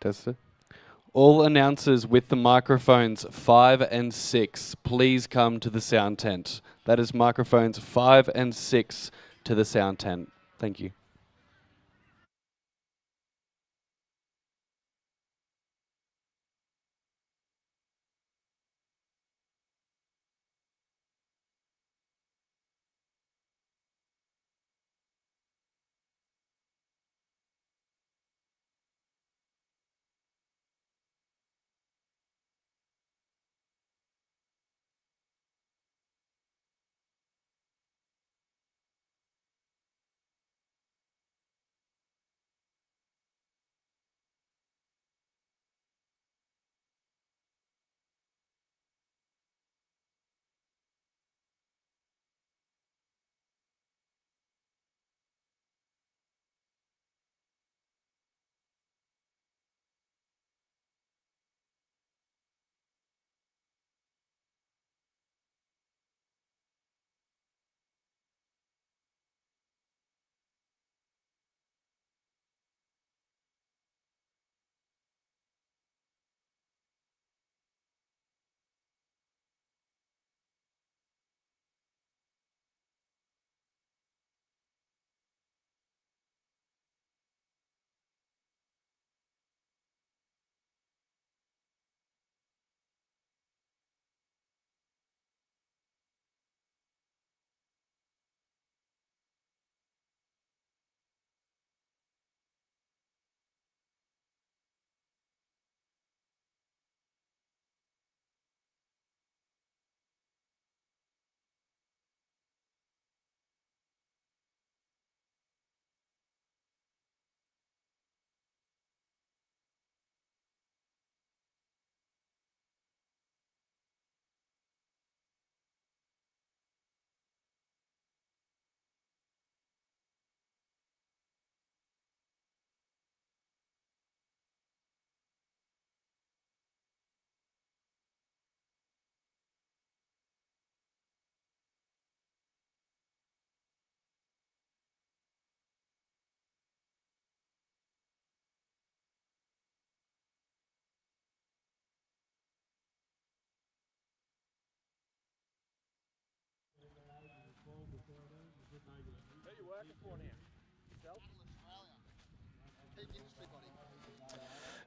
Tester. All announcers with the microphones 5 and 6, please come to the sound tent. That is microphones 5 and 6 to the sound tent. Thank you.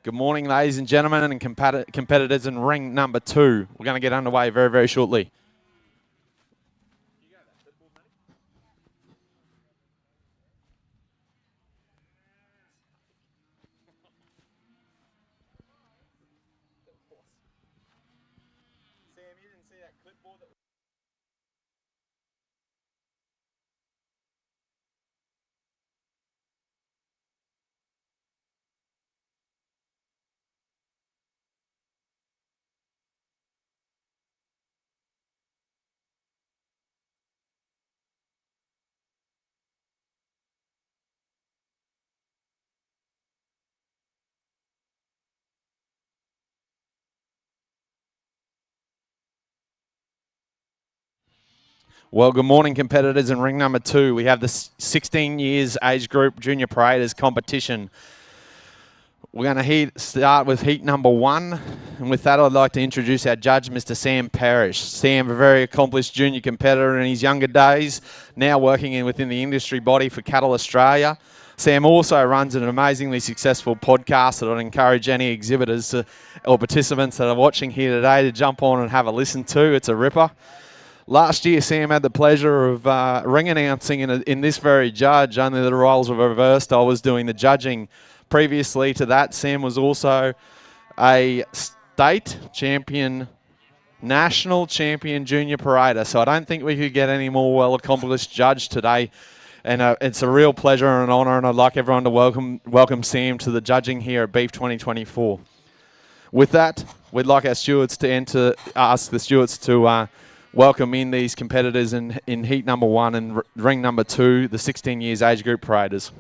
Good morning, ladies and gentlemen, and competitors in ring number 2. We're going to get underway very, very shortly. Well, good morning, competitors in ring number 2. We have the 16 years age group junior paraders competition. We're going to start with heat number 1. And with that, I'd like to introduce our judge, Mr. Sam Parrish. Sam, a very accomplished junior competitor in his younger days, now working within the industry body for Cattle Australia. Sam also runs an amazingly successful podcast that I'd encourage any exhibitors or participants that are watching here today to jump on and have a listen to. It's a ripper. Last year, Sam had the pleasure of ring announcing in this very judge, only the roles were reversed. I was doing the judging. Previously to that, Sam was also a state champion, national champion junior parader. So I don't think we could get any more well-accomplished judge today. And it's a real pleasure and an honour, and I'd like everyone to welcome Sam to the judging here at Beef 2024. With that, we'd like our stewards to ask the stewards to welcome in these competitors in heat number 1 and ring number 2, the 16 years age group paraders.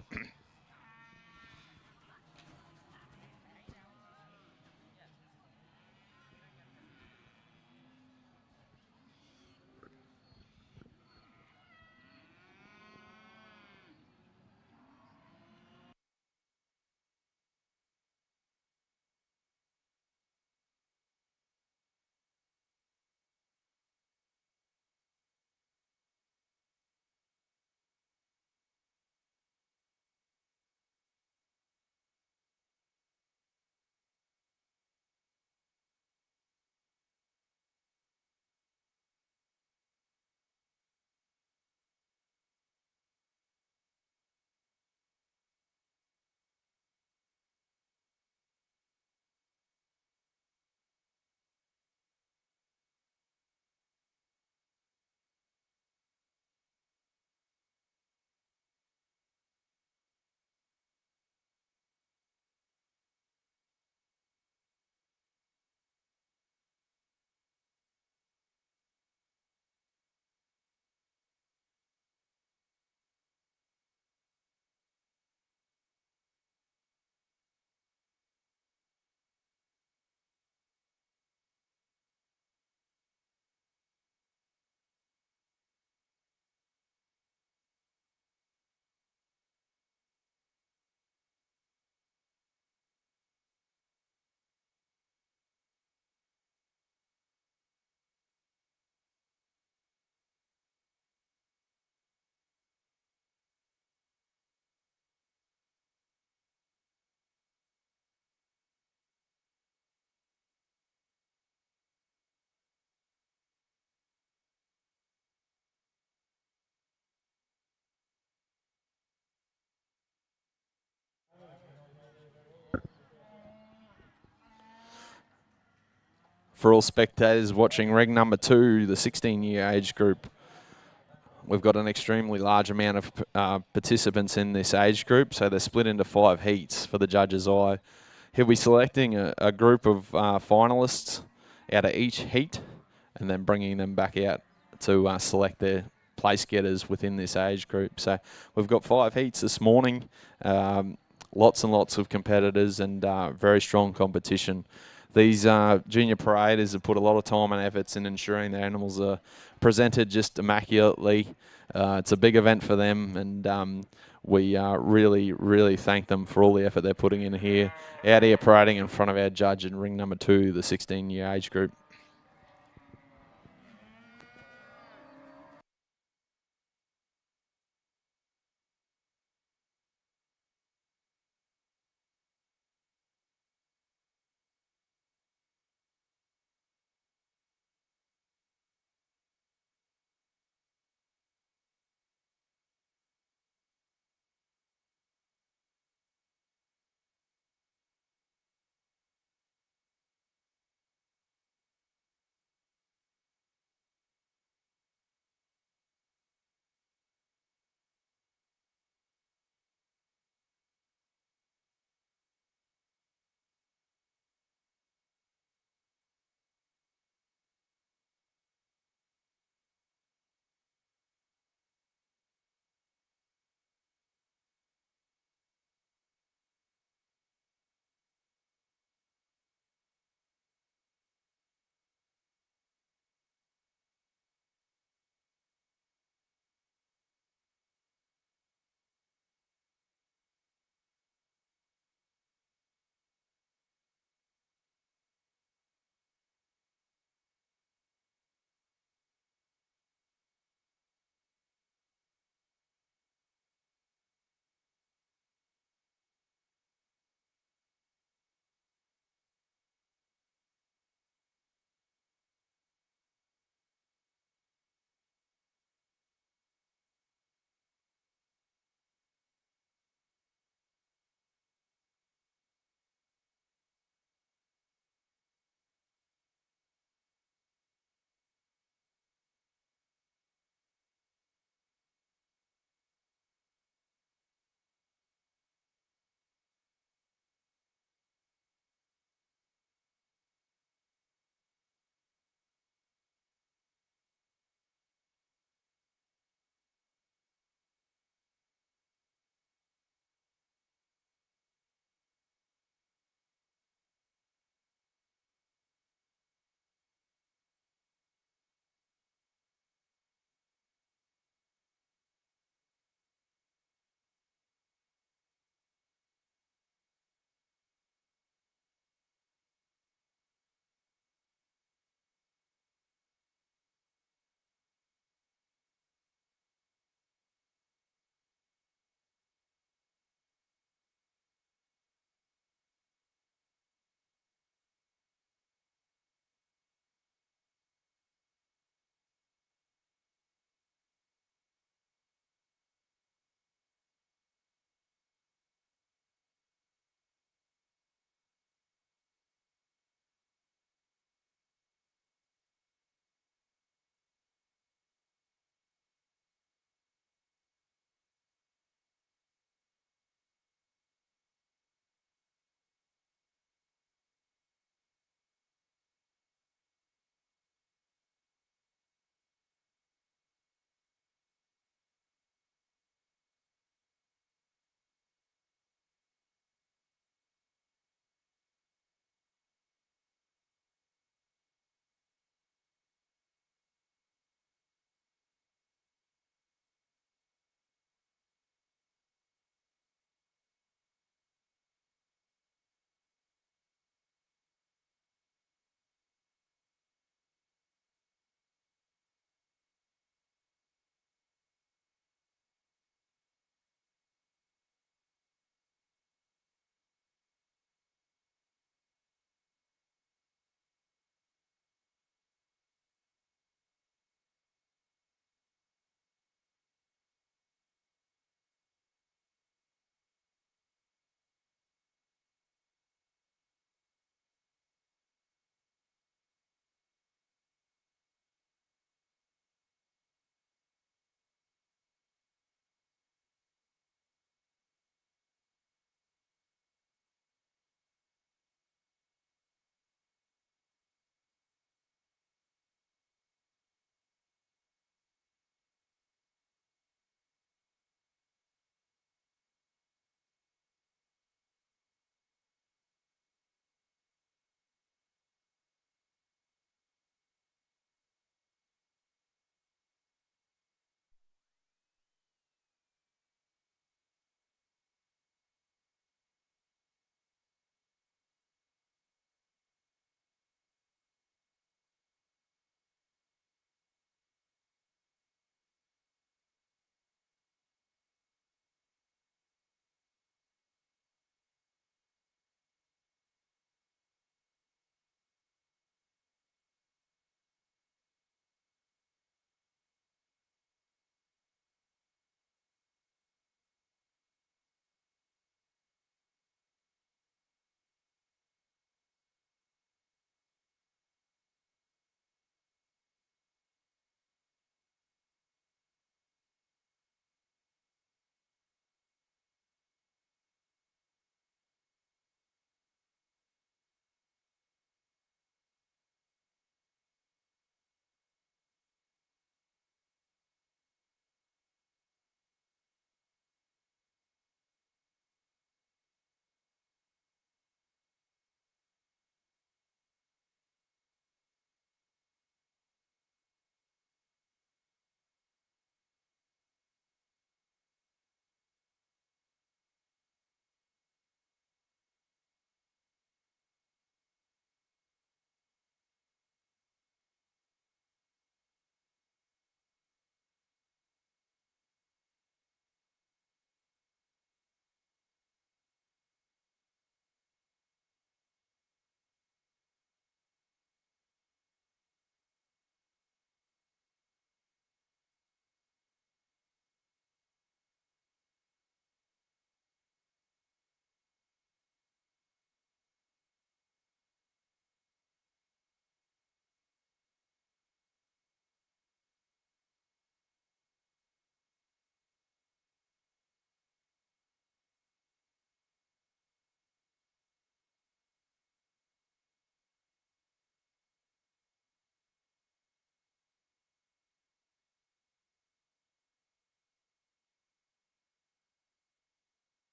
for all spectators watching ring number 2, the 16-year age group. We've got an extremely large amount of participants in this age group, so they're split into 5 heats for the judge's eye. He'll be selecting a group of finalists out of each heat and then bringing them back out to select their place getters within this age group. So we've got 5 heats this morning, lots and lots of competitors and very strong competition. These junior paraders have put a lot of time and efforts in ensuring their animals are presented just immaculately. It's a big event for them, and we really, really thank them for all the effort they're putting in here, out here parading in front of our judge in ring number 2, the 16-year age group.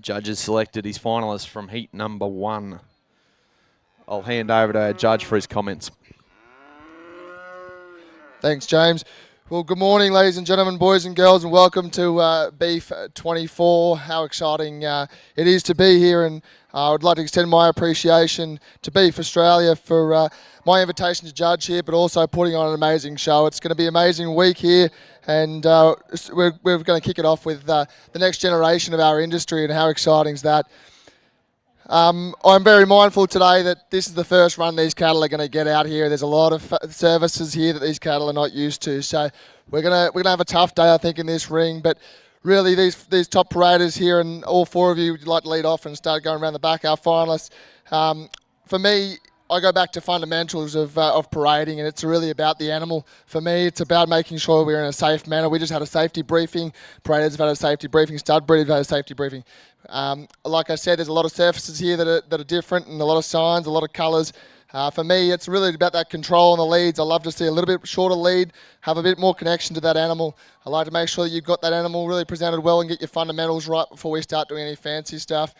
Judges selected his finalist from heat number 1. I'll hand over to our judge for his comments. Thanks, James. Well, good morning, ladies and gentlemen, boys and girls, and welcome to Beef 24. How exciting it is to be here, and I would like to extend my appreciation to Beef Australia for my invitation to judge here, but also putting on an amazing show. It's going to be an amazing week here, and we're going to kick it off with the next generation of our industry, and how exciting is that? I'm very mindful today that this is the first run these cattle are going to get out here. There's a lot of services here that these cattle are not used to, so we're gonna have a tough day, I think, in this ring. But really, these top paraders here, and all four of you would like to lead off and start going around the back, our finalists. For me, I go back to fundamentals of parading, and it's really about the animal. For me, it's about making sure we're in a safe manner. We just had a safety briefing. Paraders have had a safety briefing. Stud breeders have had a safety briefing. Like I said, there's a lot of surfaces here that are different, and a lot of signs, a lot of colours. For me, it's really about that control on the leads. I love to see a little bit shorter lead, have a bit more connection to that animal. I like to make sure that you've got that animal really presented well and get your fundamentals right before we start doing any fancy stuff.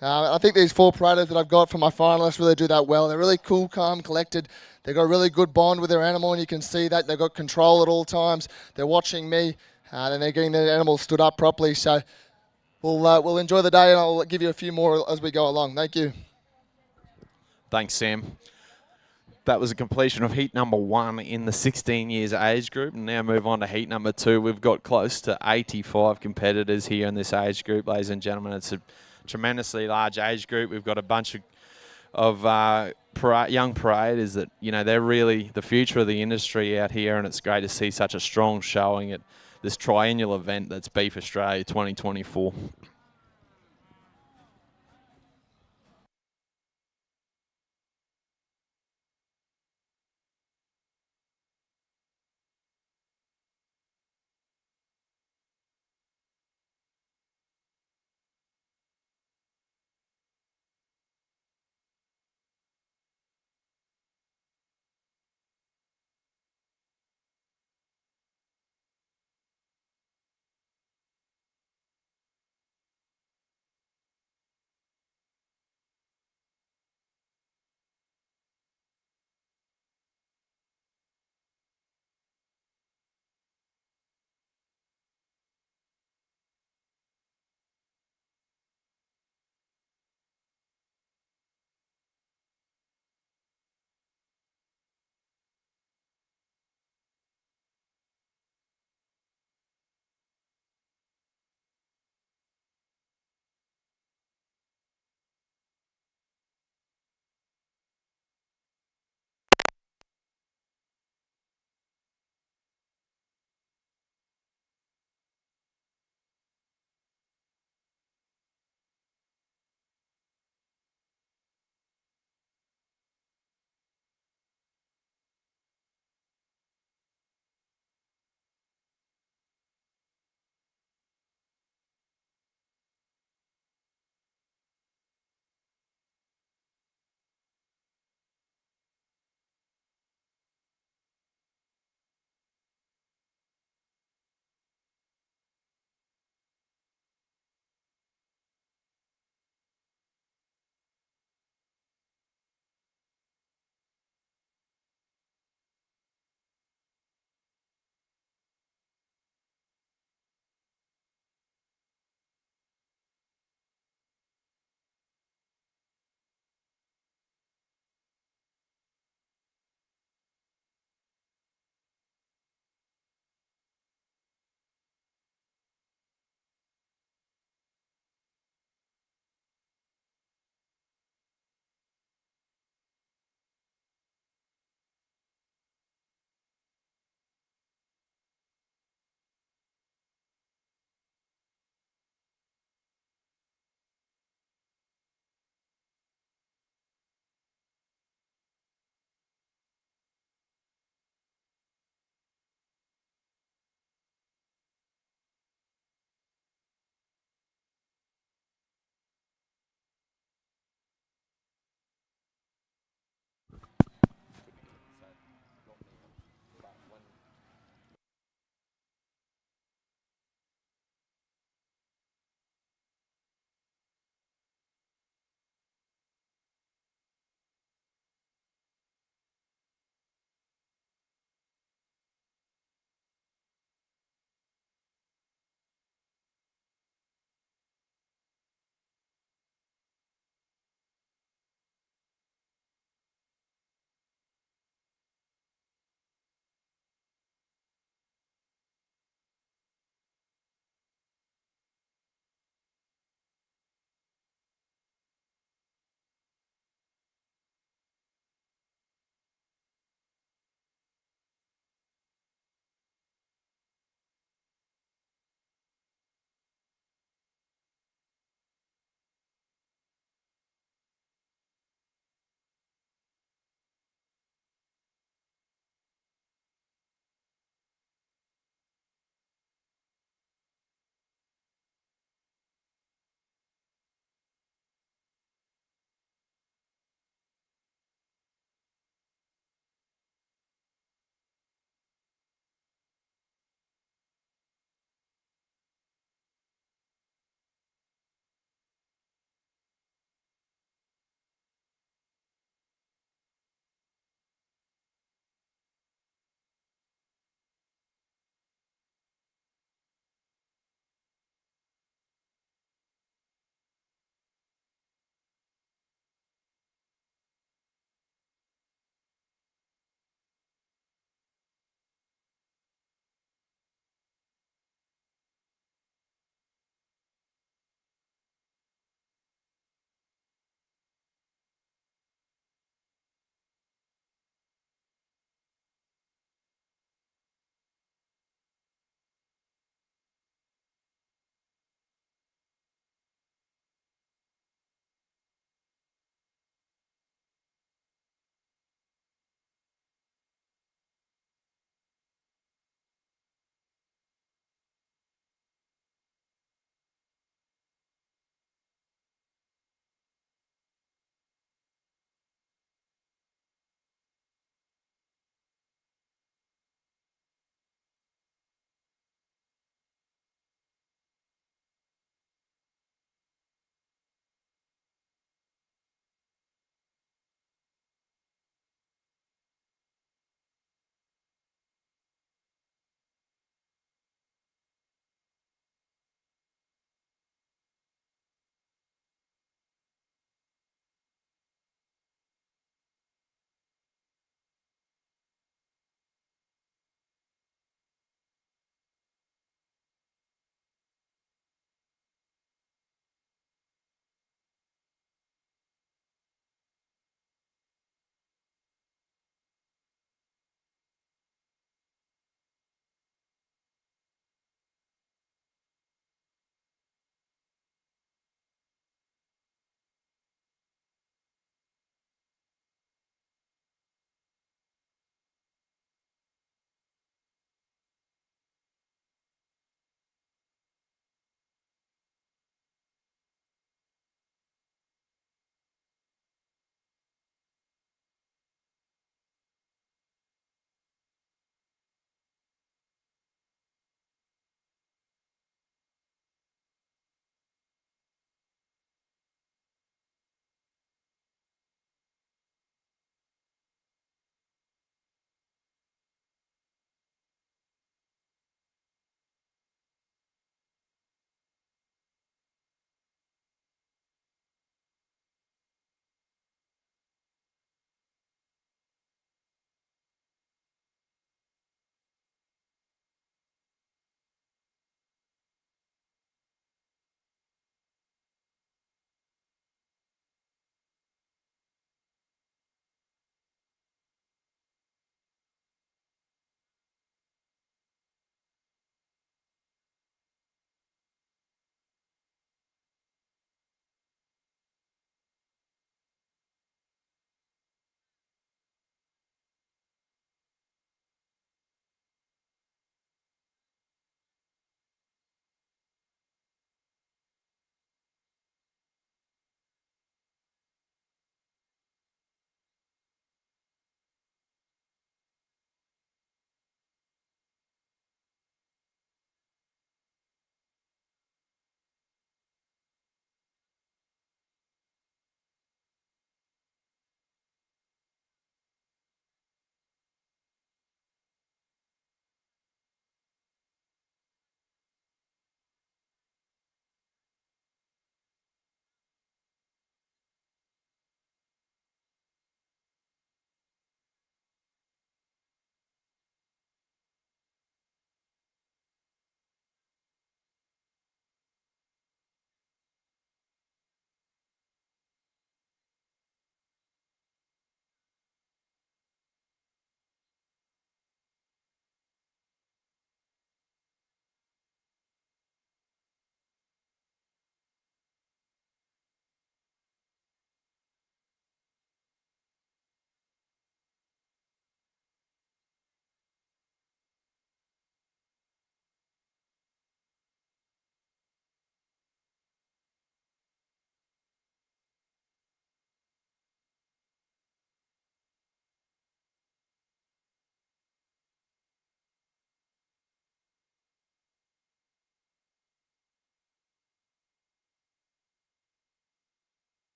I think these four paraders that I've got for my finalists really do that well. They're really cool, calm, collected. They've got a really good bond with their animal, and you can see that. They've got control at all times. They're watching me, and they're getting their animal stood up properly. So we'll enjoy the day, and I'll give you a few more as we go along. Thank you. Thanks, Sam. That was a completion of heat number 1 in the 16 years age group. And now move on to heat number 2. We've got close to 85 competitors here in this age group, ladies and gentlemen. It's a tremendously large age group. We've got a bunch of young paraders that, you know, they're really the future of the industry out here, and it's great to see such a strong showing at this triennial event that's Beef Australia 2024.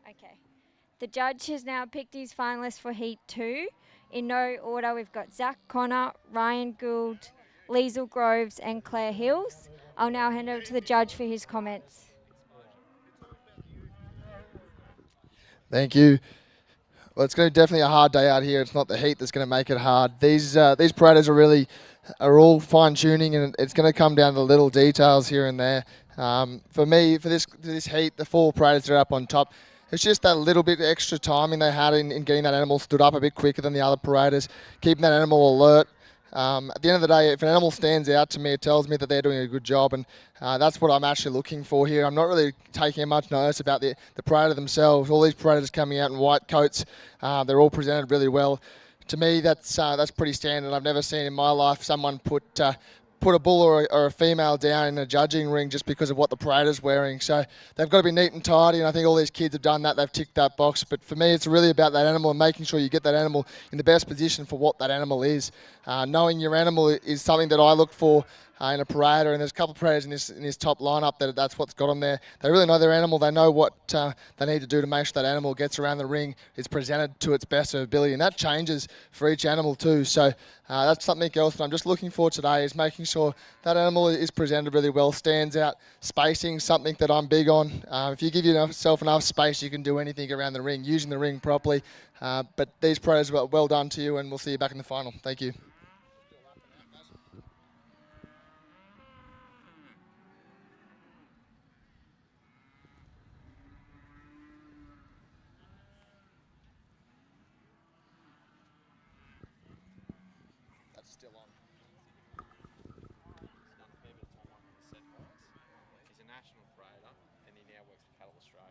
Okay. The judge has now picked his finalists for Heat 2. In no order, we've got Zach Connor, Ryan Gould, Liesl Groves and Claire Hills. I'll now hand over to the judge for his comments. Thank you. Well, it's going to be definitely a hard day out here. It's not the heat that's going to make it hard. These paraders are all fine tuning, and it's going to come down to the little details here and there. For me, for this heat, the 4 paraders that are up on top, it's just that little bit extra timing they had in getting that animal stood up a bit quicker than the other paraders, keeping that animal alert. At the end of the day, if an animal stands out to me, it tells me that they're doing a good job, and that's what I'm actually looking for here. I'm not really taking much notice about the predator themselves. All these predators coming out in white coats, they're all presented really well. To me, that's pretty standard. I've never seen in my life someone put a bull or a female down in a judging ring just because of what the predator's wearing. So they've got to be neat and tidy, and I think all these kids have done that. They've ticked that box. But for me, it's really about that animal and making sure you get that animal in the best position for what that animal is. Knowing your animal is something that I look for in a parader, and there's a couple of paraders in this top lineup that's what's got them there. They really know their animal. They know what they need to do to make sure that animal gets around the ring, is presented to its best ability, and that changes for each animal too. So that's something else that I'm just looking for today, is making sure that animal is presented really well, stands out. Spacing, something that I'm big on. If you give yourself enough space, you can do anything around the ring, using the ring properly. But these pros, well done to you, and we'll see you back in the final. Thank you. That's still on. He's a national trader, and he now works for Cattle Australia.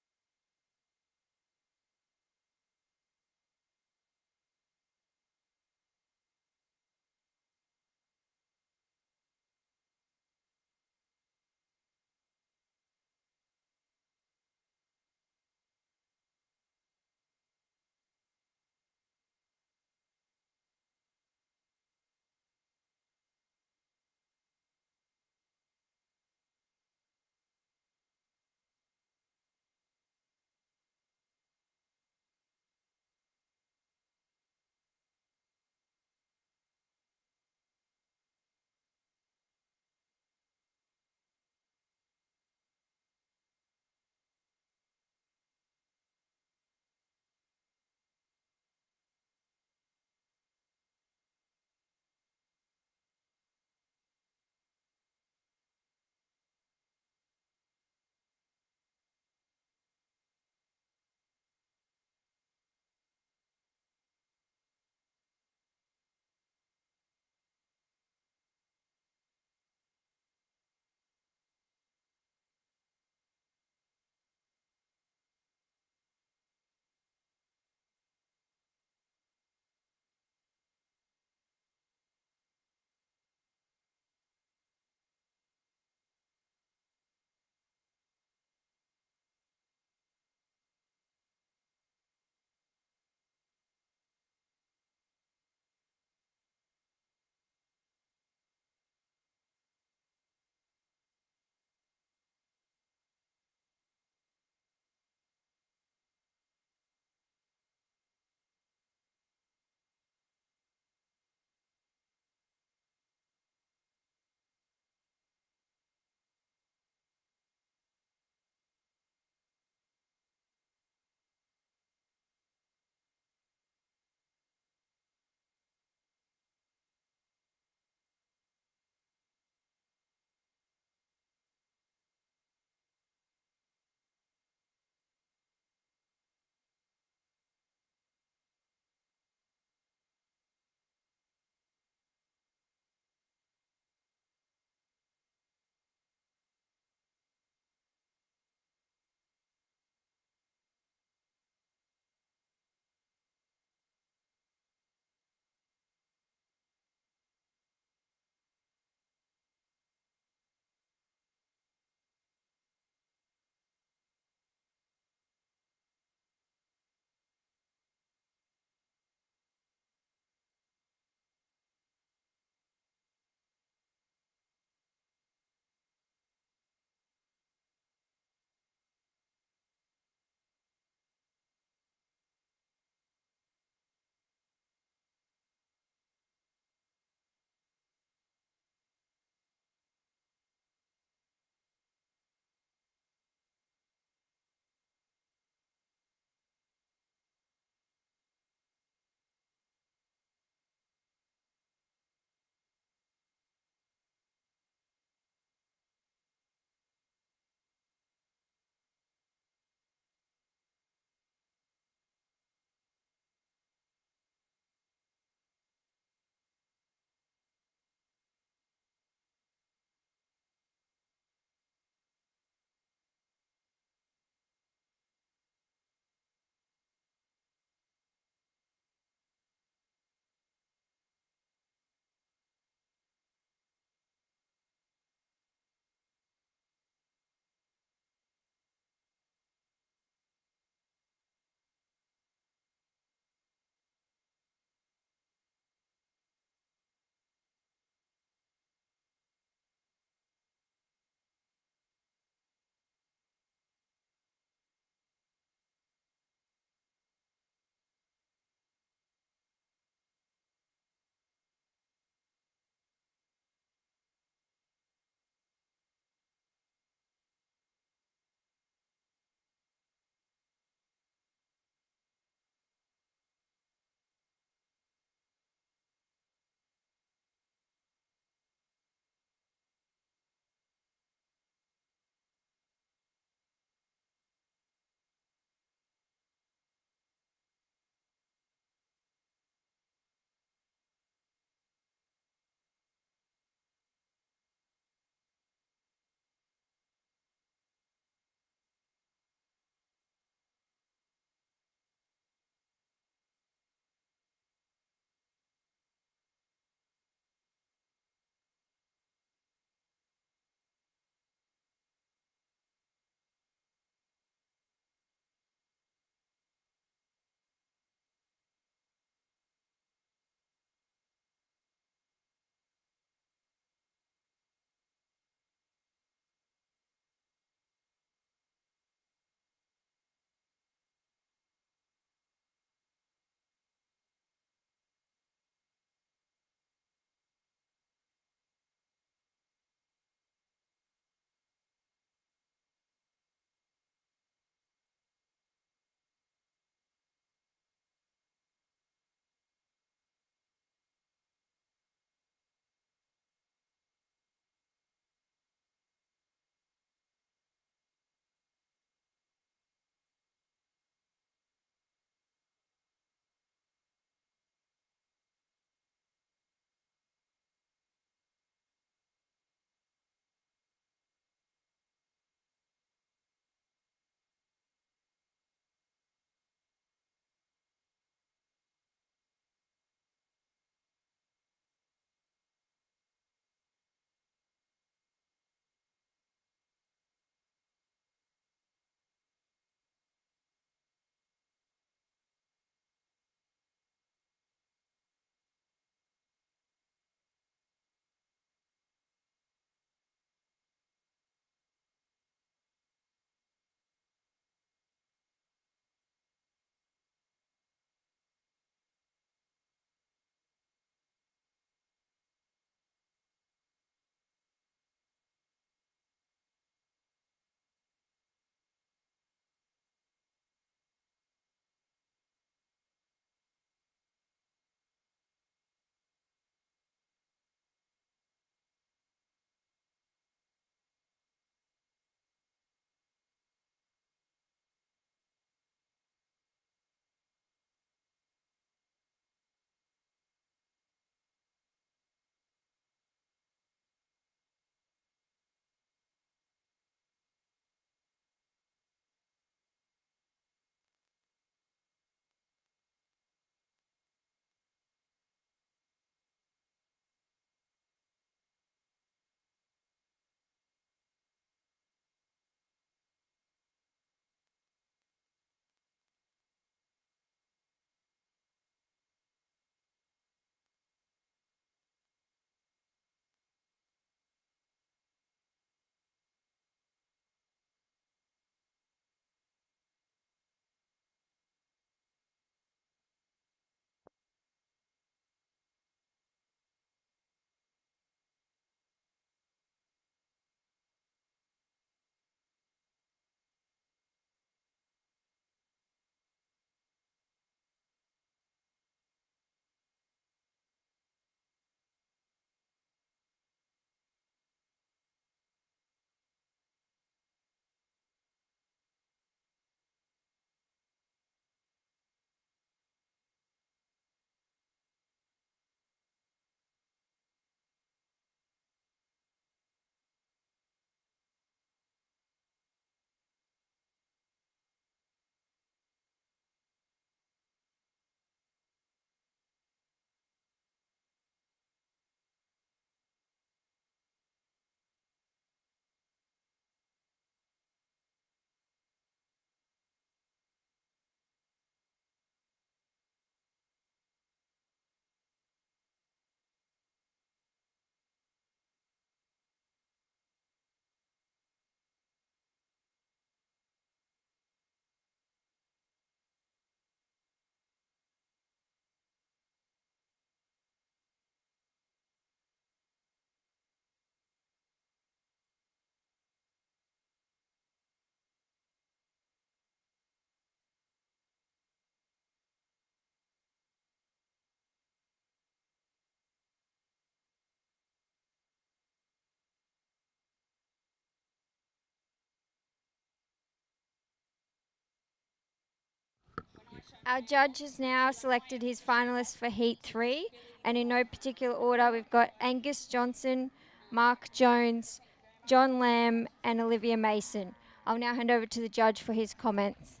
Our judge has now selected his finalists for Heat 3, and in no particular order, we've got Angus Johnson, Mark Jones, John Lamb, and Olivia Mason. I'll now hand over to the judge for his comments.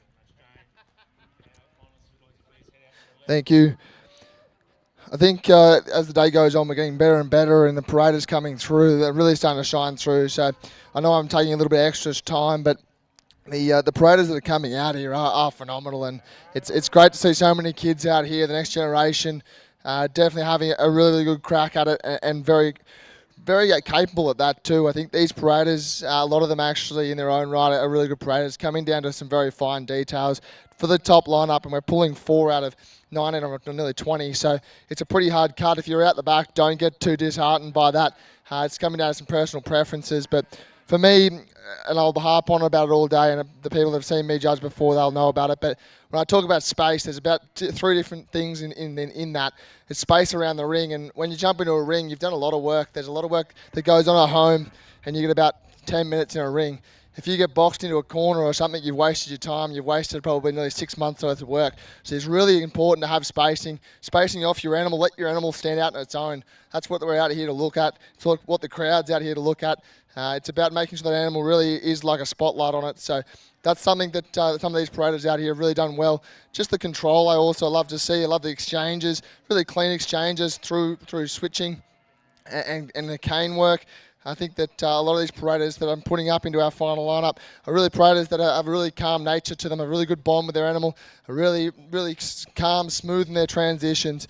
Thank you. I think as the day goes on, we're getting better and better, and the parade is coming through. They're really starting to shine through. So I know I'm taking a little bit extra time, but the paraders that are coming out here are phenomenal, and it's great to see so many kids out here, the next generation, definitely having a really, really good crack at it, and very capable at that too. I think these paraders, a lot of them actually in their own right are really good paraders, coming down to some very fine details for the top lineup, and we're pulling 4 out of 19 or nearly 20, so it's a pretty hard cut. If you're out the back, don't get too disheartened by that. It's coming down to some personal preferences, but for me, and I'll harp on about it all day, and the people that have seen me judge before, they'll know about it, but when I talk about space, there's about 3 different things in that. It's space around the ring, and when you jump into a ring, you've done a lot of work. There's a lot of work that goes on at home, and you get about 10 minutes in a ring. If you get boxed into a corner or something, you've wasted your time. You've wasted probably nearly 6 months worth of work. So it's really important to have spacing off your animal. Let your animal stand out on its own. That's what we're out here to look at. It's what the crowd's out here to look at. It's about making sure that animal really is like a spotlight on it. So that's something that some of these paraders out here have really done well. Just the control I also love to see. I love the exchanges, really clean exchanges through switching and the cane work. I think that a lot of these paraders that I'm putting up into our final lineup are really paraders that have a really calm nature to them, a really good bond with their animal, are really, really calm, smooth in their transitions,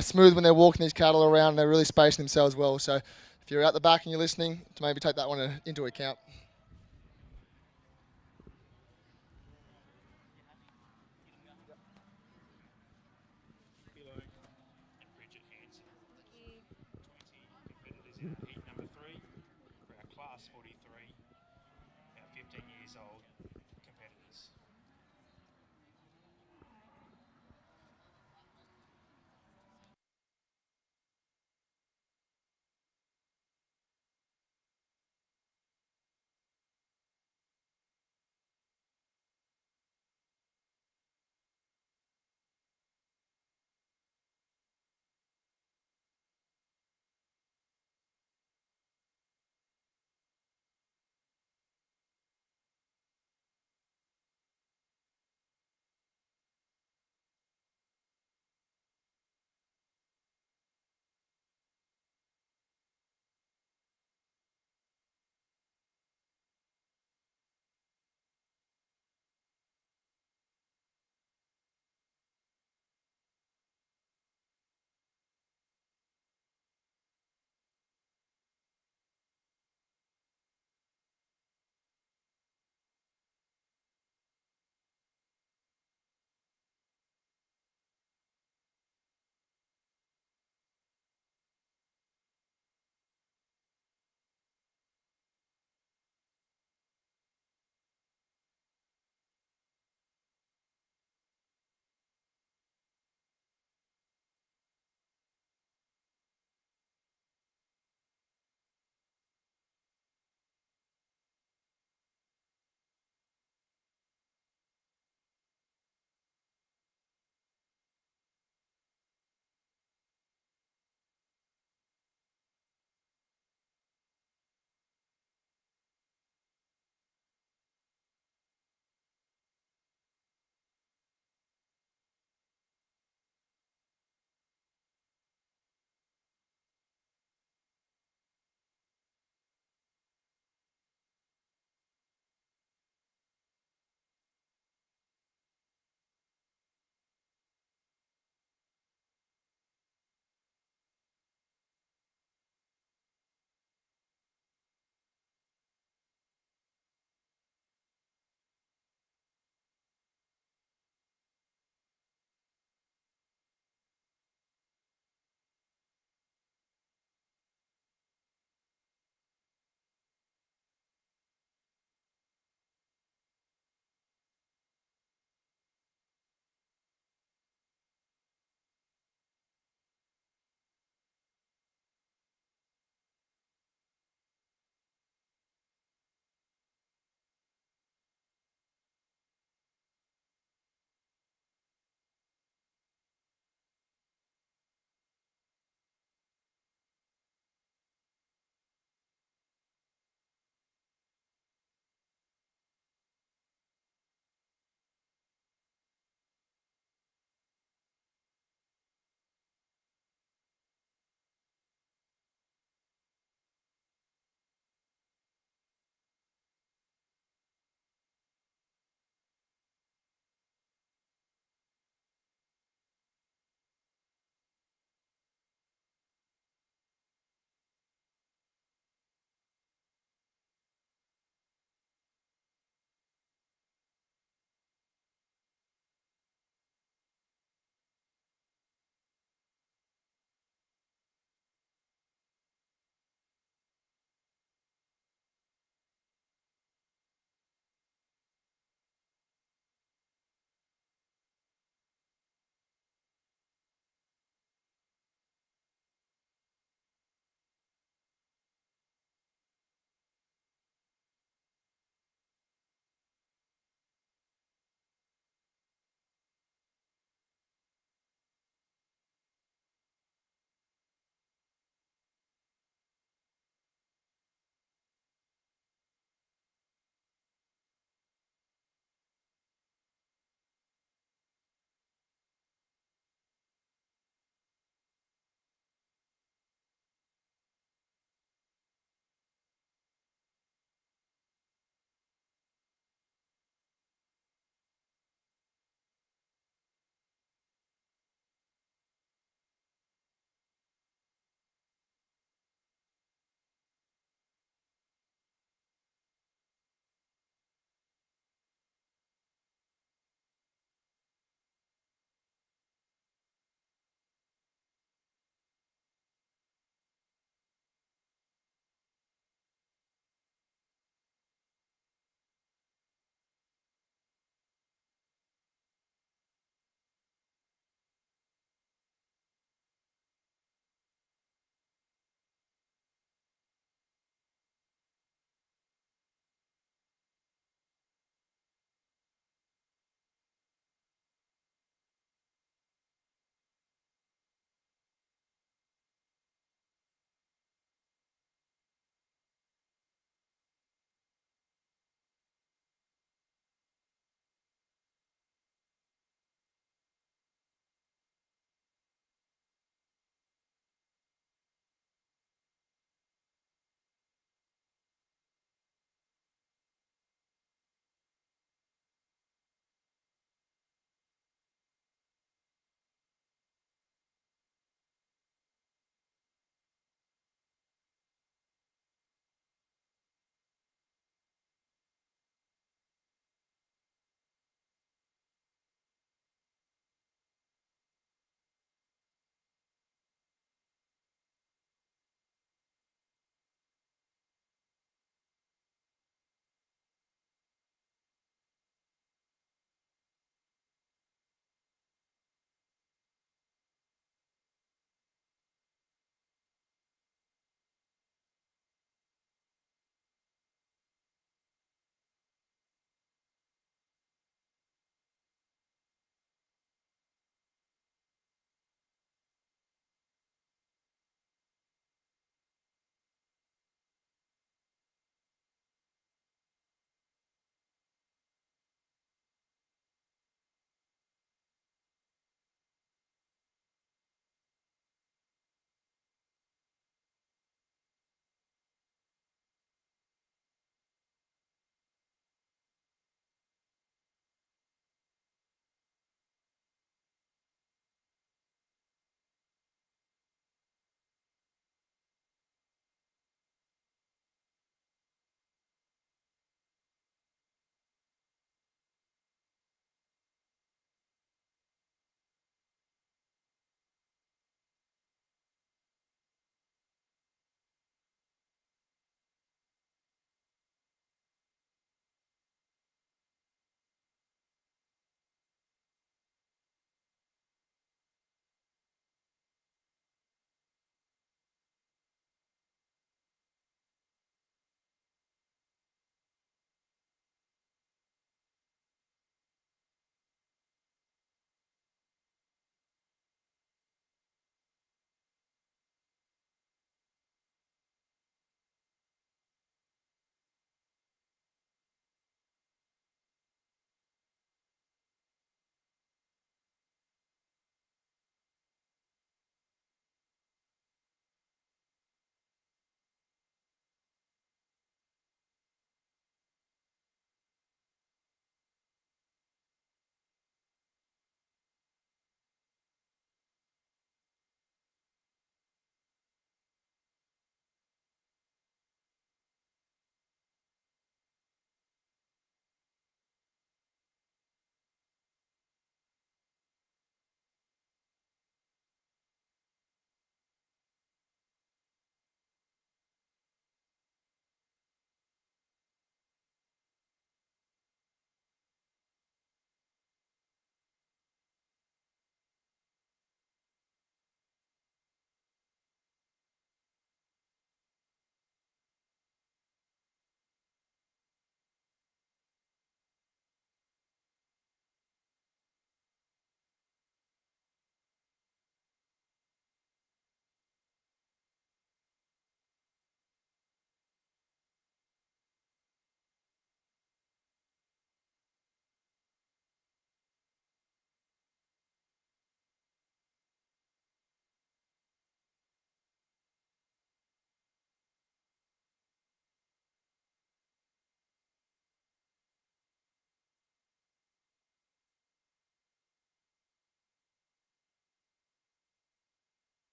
smooth when they're walking these cattle around, and they're really spacing themselves well. So if you're out the back and you're listening, to maybe take that one into account.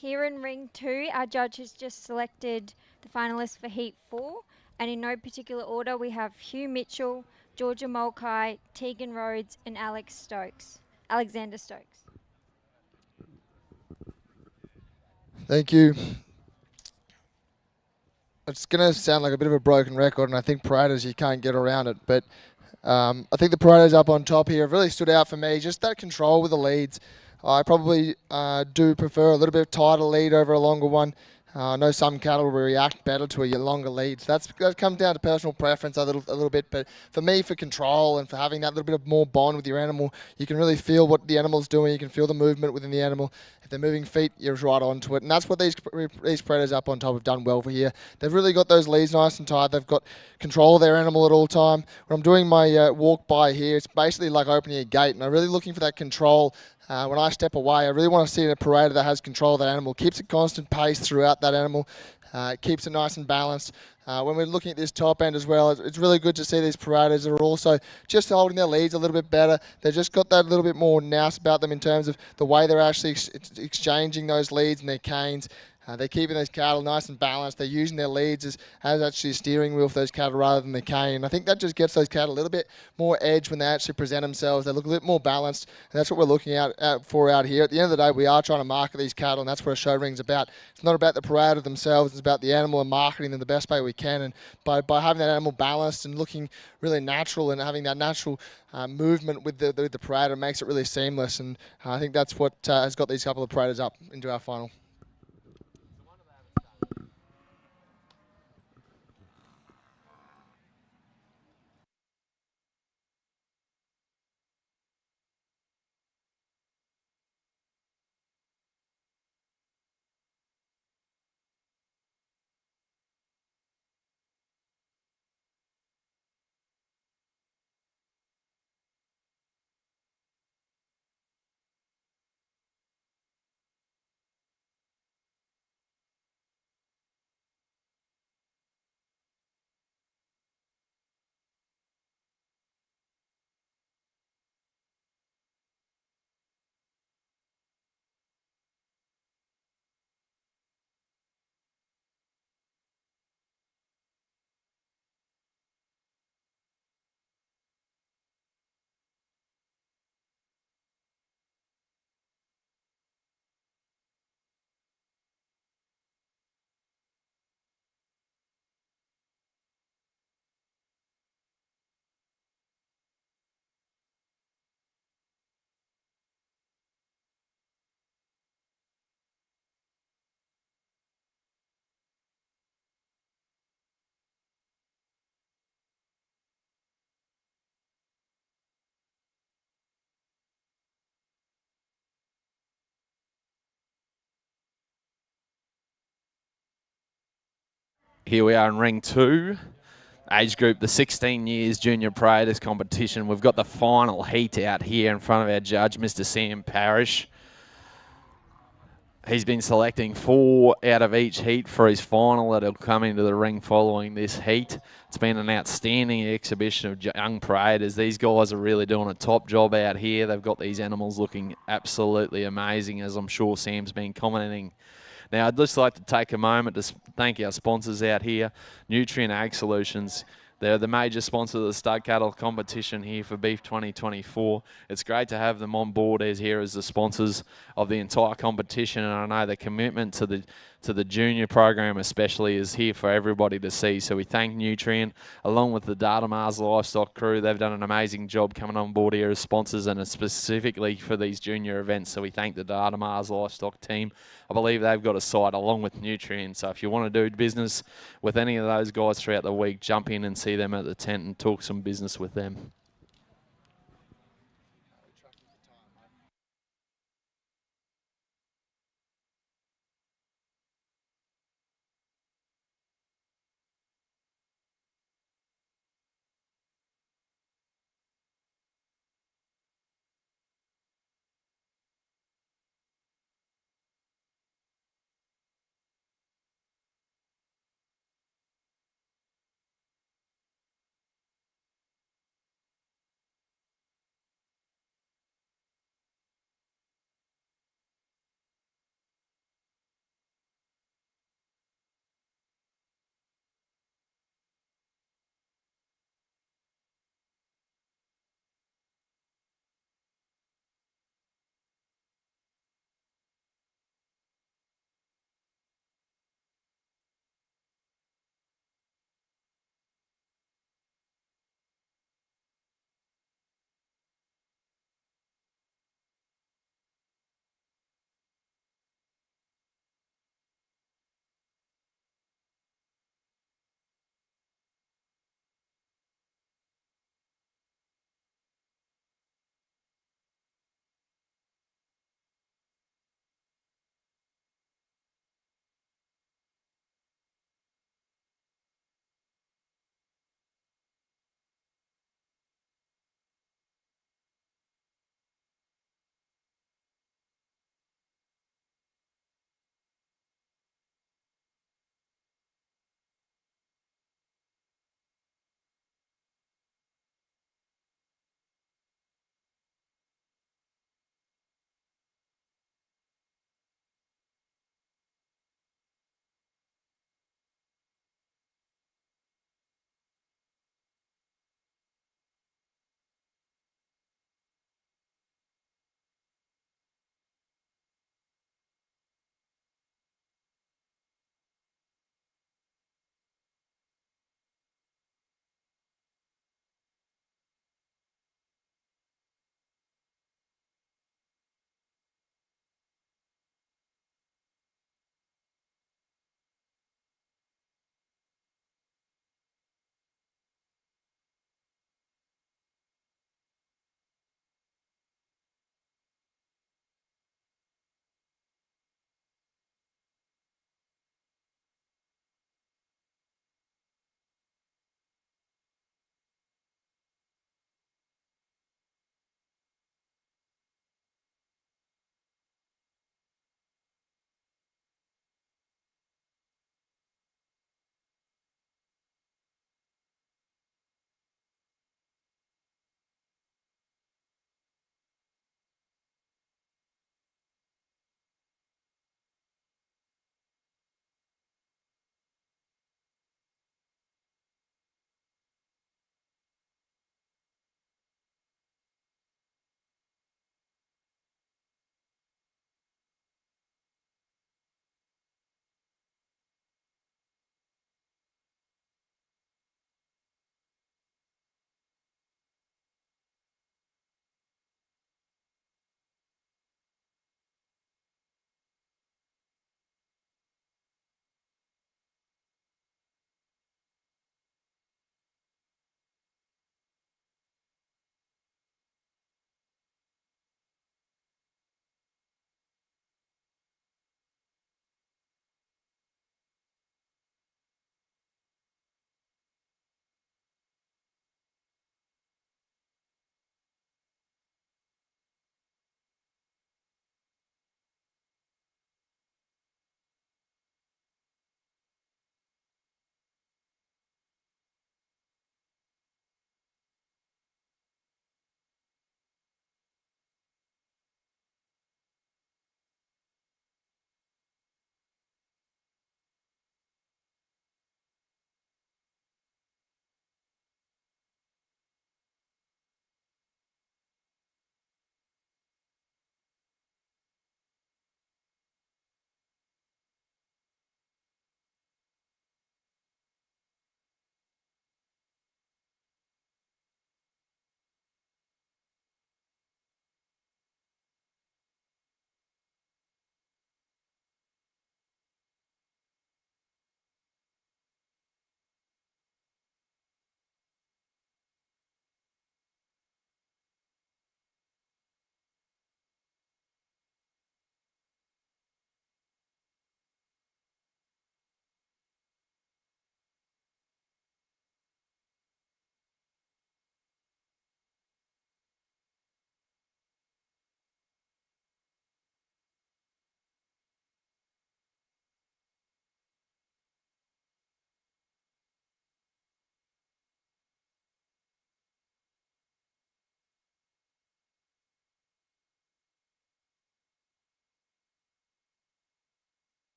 Here in ring 2, our judge has just selected the finalists for heat 4, and in no particular order, we have Hugh Mitchell, Georgia Mulcahy, Tegan Rhodes, and Alexander Stokes. Thank you. It's going to sound like a bit of a broken record, and I think Paredes, you can't get around it, but I think the Paredes up on top here have really stood out for me. Just that control with the leads. I probably do prefer a little bit tighter lead over a longer one. I know some cattle will react better to a longer lead. So that comes down to personal preference a little bit. But for me, for control and for having that little bit of more bond with your animal, you can really feel what the animal's doing. You can feel the movement within the animal. If they're moving feet, you're right onto it. And that's what these Predators up on top have done well for here. They've really got those leads nice and tight. They've got control of their animal at all time. When I'm doing my walk by here, it's basically like opening a gate. And I'm really looking for that control. When I step away, I really want to see a Parader that has control of that animal, keeps a constant pace throughout that animal, keeps it nice and balanced. When we're looking at this top end as well, it's really good to see these Paraders that are also just holding their leads a little bit better. They've just got that little bit more nous about them in terms of the way they're actually exchanging those leads and their canes. They're keeping those cattle nice and balanced. They're using their leads as actually a steering wheel for those cattle rather than the cane. I think that just gets those cattle a little bit more edge when they actually present themselves. They look a little bit more balanced, and that's what we're looking for out here. At the end of the day, we are trying to market these cattle, and that's what a show ring's about. It's not about the parade themselves. It's about the animal and marketing them the best way we can. And by having that animal balanced and looking really natural and having that natural movement with the parade, it makes it really seamless. And I think that's what has got these couple of paraders up into our final. Here we are in ring 2. Age group, the 16 years junior Paraders competition. We've got the final heat out here in front of our judge, Mr. Sam Parrish. He's been selecting 4 out of each heat for his final that'll come into the ring following this heat. It's been an outstanding exhibition of young Paraders. These guys are really doing a top job out here. They've got these animals looking absolutely amazing, as I'm sure Sam's been commenting. Now, I'd just like to take a moment to thank our sponsors out here, Nutrient Ag Solutions. They're the major sponsor of the stud cattle competition here for Beef 2024. It's great to have them on board as here as the sponsors of the entire competition, and I know the commitment to the junior program especially is here for everybody to see. So we thank Nutrient along with the Datamars Livestock crew. They've done an amazing job coming on board here as sponsors, and it's specifically for these junior events. So we thank the Datamars Livestock team. I believe they've got a site along with Nutrient. So if you want to do business with any of those guys throughout the week, jump in and see them at the tent and talk some business with them.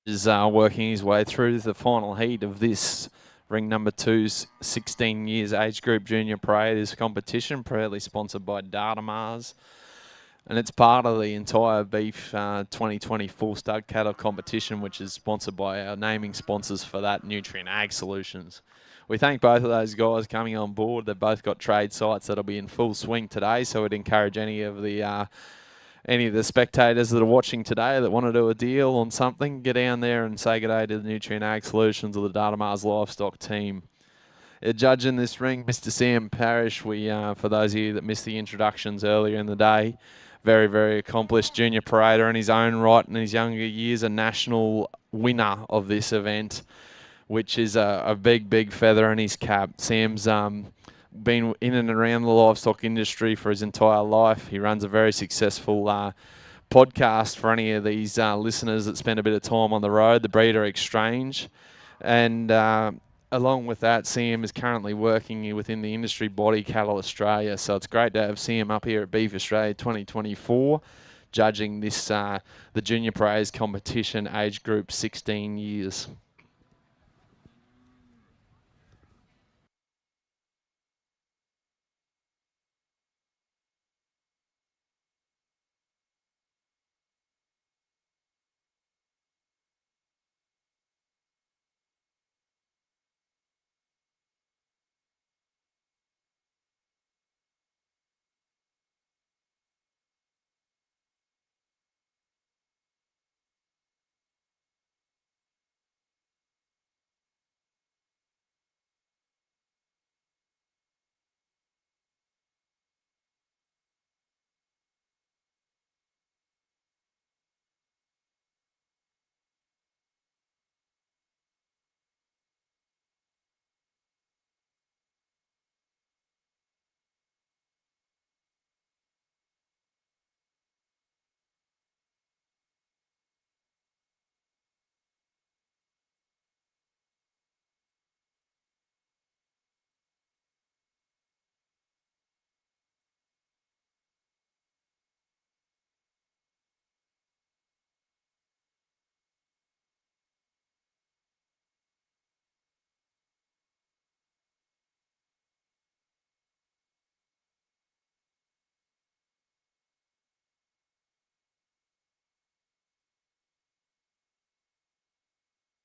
is working his way through the final heat of this ring number 2's 16 years age group junior paraders competition, proudly sponsored by Datamars. And it's part of the entire Beef 2020 Full Stud Cattle competition, which is sponsored by our naming sponsors for that, Nutrient Ag Solutions. We thank both of those guys coming on board. They've both got trade sites that'll be in full swing today, so we'd encourage any of the spectators that are watching today that want to do a deal on something, get down there and say good day to the Nutrient Ag Solutions or the Datamars Livestock team. Judging this ring, Mr. Sam Parrish. For those of you that missed the introductions earlier in the day, very, very accomplished junior parader in his own right in his younger years, a national winner of this event, which is a big, big feather in his cap. Sam's been in and around the livestock industry for his entire life. He runs a very successful podcast for any of these listeners that spend a bit of time on the road, the Breeder Exchange. And along with that, Sam is currently working within the industry body Cattle Australia. So it's great to have Sam up here at Beef Australia 2024, judging this the Junior Praise competition, age group 16 years.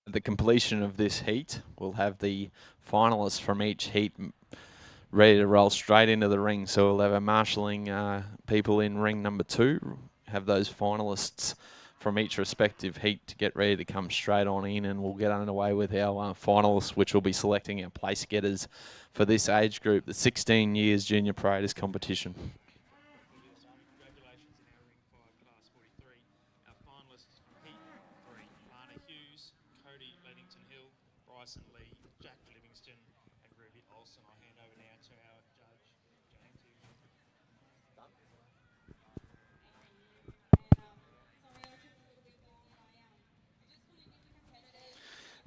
At the completion of this heat, we'll have the finalists from each heat ready to roll straight into the ring. So we'll have our marshalling people in ring number 2, have those finalists from each respective heat to get ready to come straight on in, and we'll get underway with our finalists, which will be selecting our place getters for this age group, the 16 years junior paraders competition.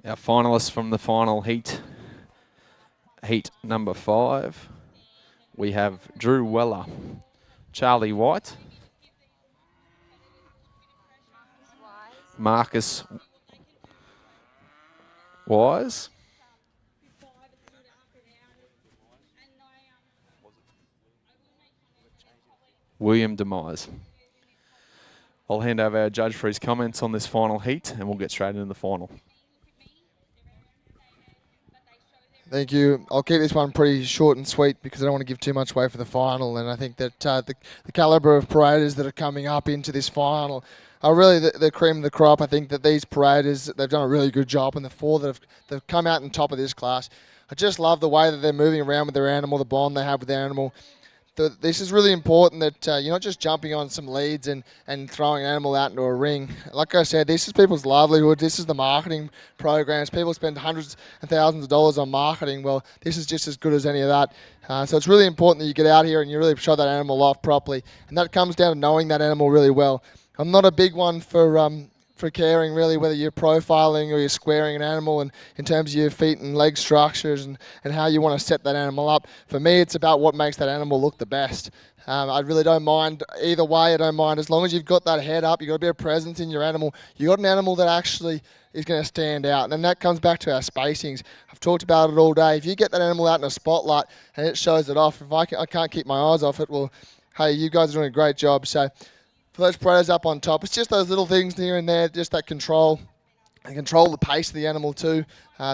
Our finalists from the final heat, heat number 5, we have Drew Weller, Charlie White, Marcus Wise, William Demise. I'll hand over our judge for his comments on this final heat, and we'll get straight into the final. Thank you. I'll keep this one pretty short and sweet because I don't want to give too much away for the final, and I think that the calibre of paraders that are coming up into this final are really the cream of the crop. I think that these paraders, they've done a really good job, and the 4 that have come out on top of this class, I just love the way that they're moving around with their animal, the bond they have with their animal. This is really important that you're not just jumping on some leads and throwing an animal out into a ring. Like I said, this is people's livelihood. This is the marketing programs. People spend hundreds and thousands of dollars on marketing. Well, this is just as good as any of that. So it's really important that you get out here and you really show that animal off properly. And that comes down to knowing that animal really well. I'm not a big one for for caring, really, whether you're profiling or you're squaring an animal, and in terms of your feet and leg structures and how you want to set that animal up. For me, it's about what makes that animal look the best. I really don't mind either way. I don't mind as long as you've got that head up, you've got a bit of presence in your animal. You've got an animal that actually is going to stand out. And then that comes back to our spacings. I've talked about it all day. If you get that animal out in a spotlight and it shows it off, if I can't keep my eyes off it, well, hey, you guys are doing a great job. So for those predators up on top, it's just those little things here and there, just that control. And control the pace of the animal too.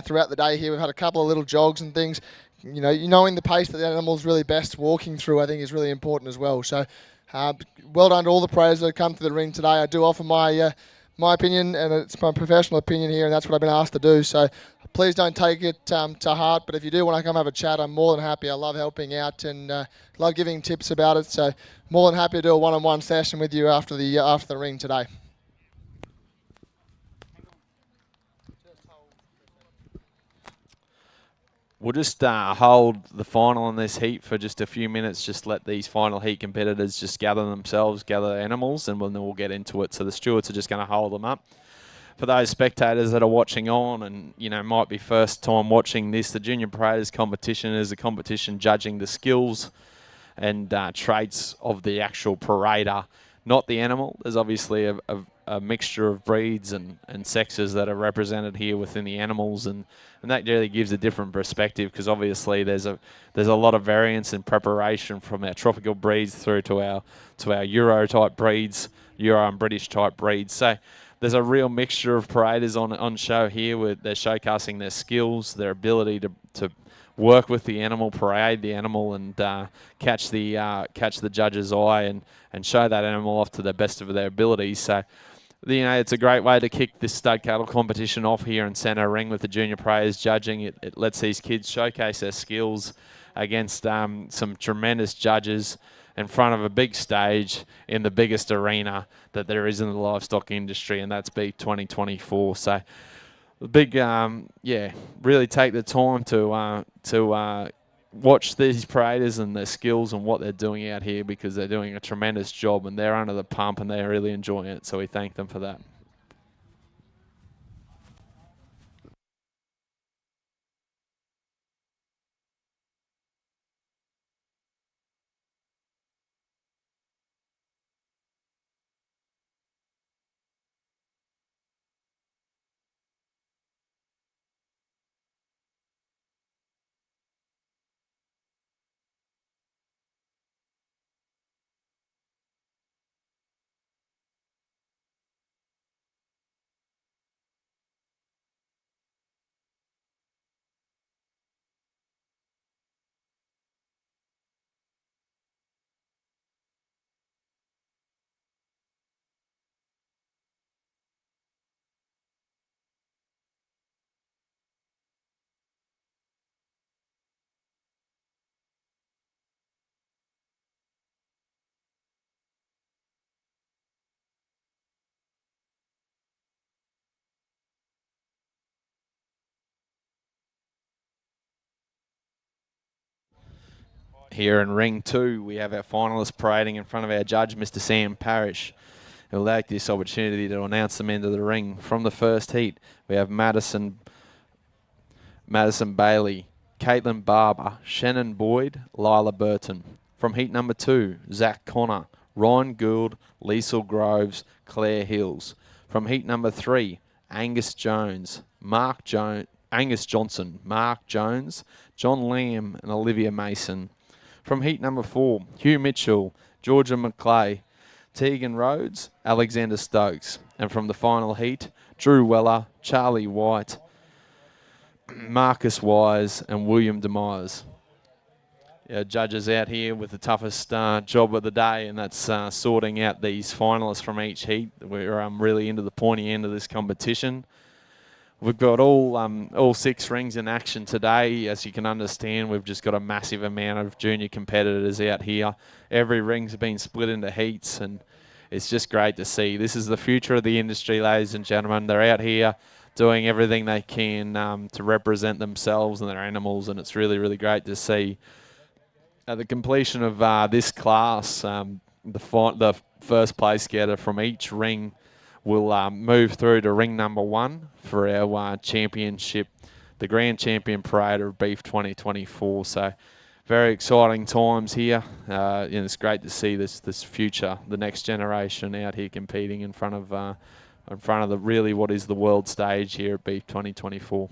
Throughout the day here, we've had a couple of little jogs and things. Knowing the pace that the animal's really best walking through, I think, is really important as well. So, well done to all the predators that have come to the ring today. I do offer my opinion, and it's my professional opinion here, and that's what I've been asked to do. So, please don't take it to heart. But if you do want to come have a chat, I'm more than happy. I love helping out and love giving tips about it. So, more than happy to do a one-on-one session with you after the ring today. We'll just hold the final in this heat for just a few minutes. Just let these final heat competitors just gather their animals, and then we'll get into it. So the stewards are just going to hold them up. For those spectators that are watching on and, might be first time watching this, the Junior Predators competition is a competition judging the skills and traits of the actual parader, not the animal. There's obviously a mixture of breeds and sexes that are represented here within the animals, and that really gives a different perspective, because obviously there's a lot of variance in preparation from our tropical breeds through to our Euro type breeds, Euro and British type breeds. So there's a real mixture of paraders on show here, where they're showcasing their skills, their ability to work with the animal, parade the animal, and catch the judge's eye and show that animal off to the best of their abilities. So, it's a great way to kick this stud cattle competition off here in Centre Ring with the Junior Predators judging. It lets these kids showcase their skills against some tremendous judges in front of a big stage in the biggest arena that there is in the livestock industry, and that's Beef 2024. So, the big, really take the time to watch these paraders and their skills and what they're doing out here, because they're doing a tremendous job and they're under the pump and they're really enjoying it. So we thank them for that. Here in Ring 2, we have our finalists parading in front of our judge, Mr. Sam Parrish, who will take this opportunity to announce them into the ring. From the first heat, we have Madison Bailey, Caitlin Barber, Shannon Boyd, Lila Burton. From heat number 2, Zach Connor, Ryan Gould, Liesl Groves, Claire Hills. From heat number 3, Angus Johnson, Mark Jones, John Lamb, and Olivia Mason. From heat number 4, Hugh Mitchell, Georgia McClay, Tegan Rhodes, Alexander Stokes. And from the final heat, Drew Weller, Charlie White, Marcus Wise, and William Demyers. Judges out here with the toughest job of the day, and that's sorting out these finalists from each heat. We're really into the pointy end of this competition. We've got all 6 rings in action today. As you can understand, we've just got a massive amount of junior competitors out here. Every ring's been split into heats, and it's just great to see. This is the future of the industry, ladies and gentlemen. They're out here doing everything they can to represent themselves and their animals, and it's really, really great to see. At the completion of this class, the first place getter from each ring will move through to ring number 1 for our championship, the Grand Champion Parade of Beef 2024. So very exciting times here. And it's great to see this future, the next generation out here competing in front of the really what is the world stage here at Beef 2024.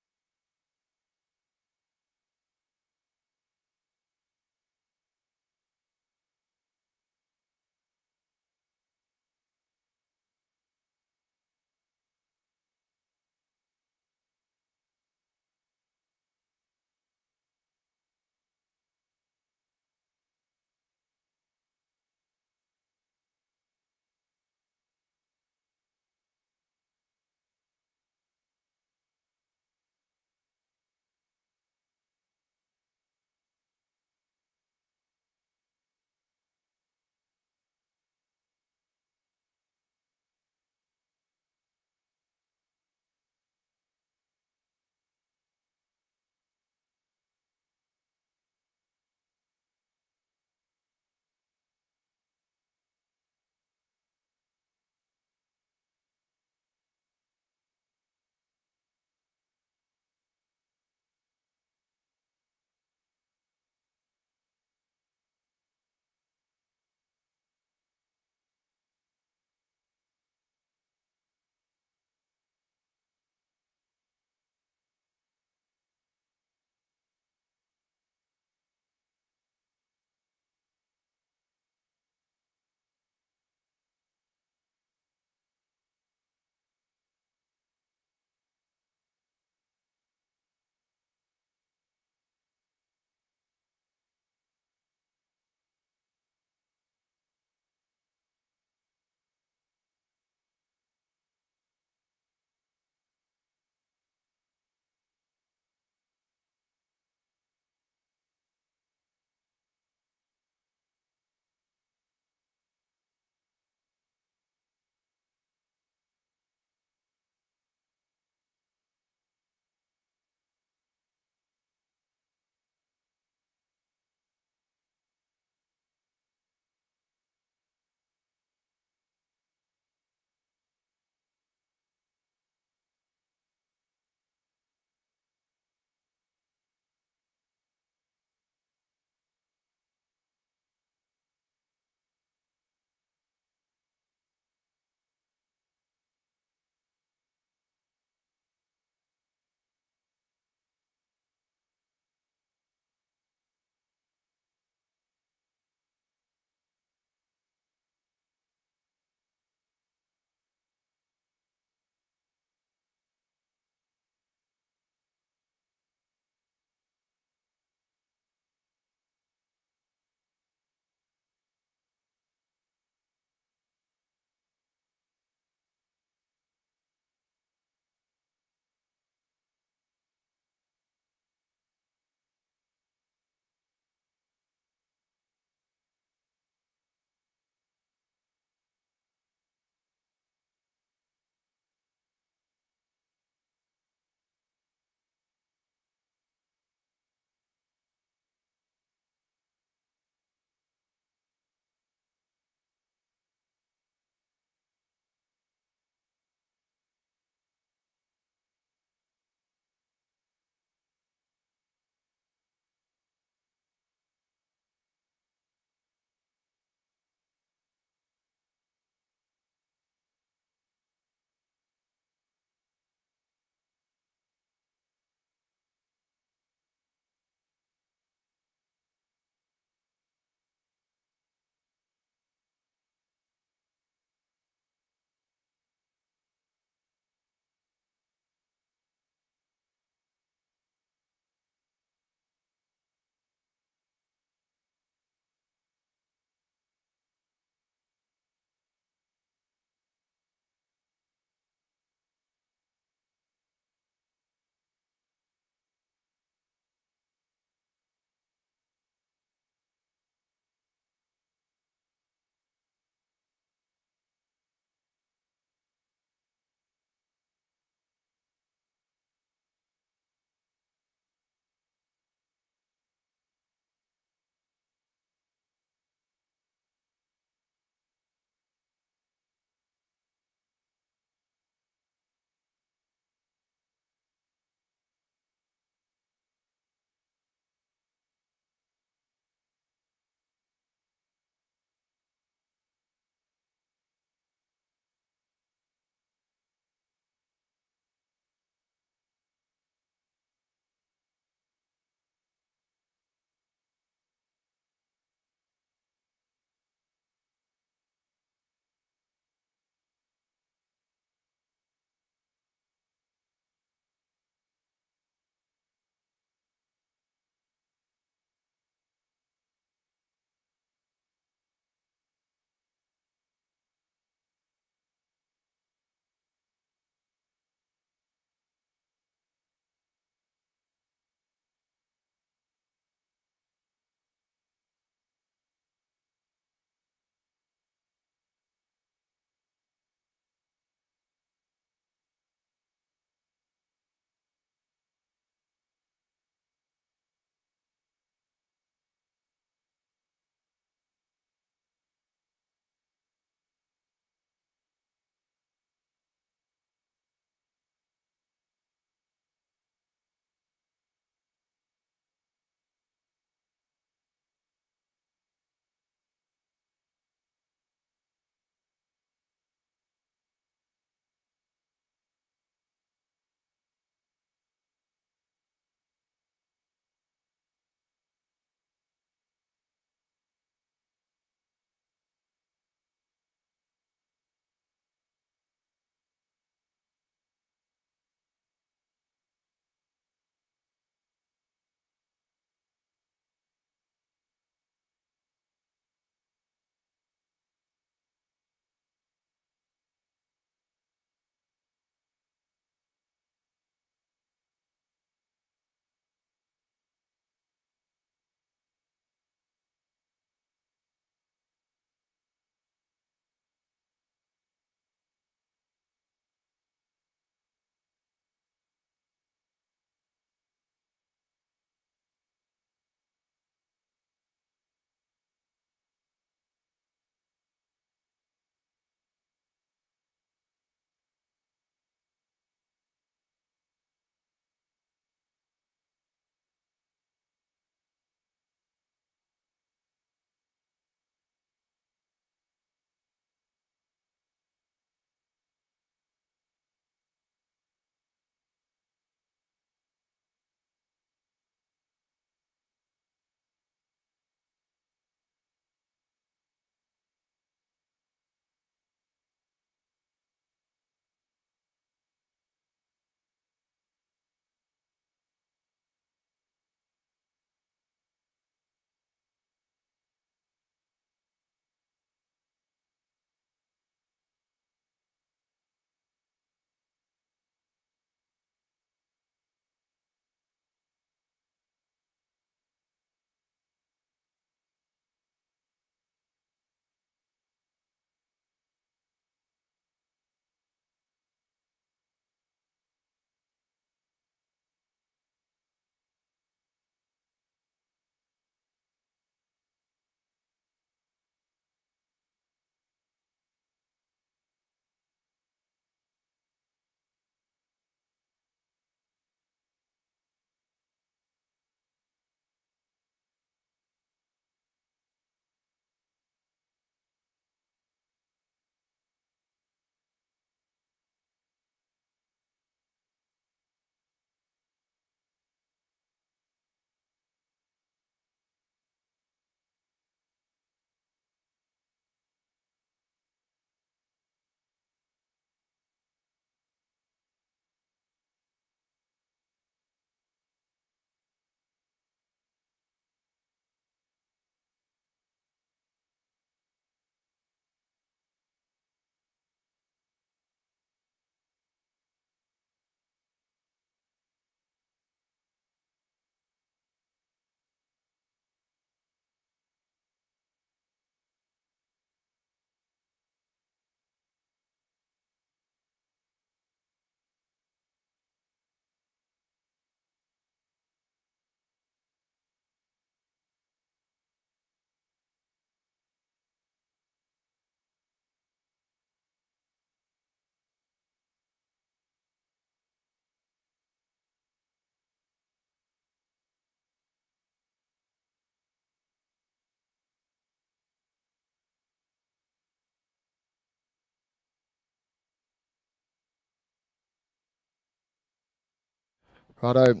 Righto.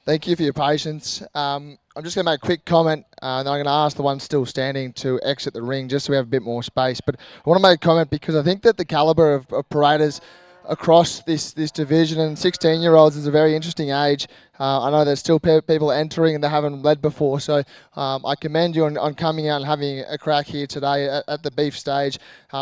Thank you for your patience. I'm just going to make a quick comment, and then I'm going to ask the one still standing to exit the ring just so we have a bit more space. But I want to make a comment because I think that the calibre of paraders across this division and 16-year-olds is a very interesting age. I know there's still people entering and they haven't led before, so I commend you on coming out and having a crack here today at the beef stage.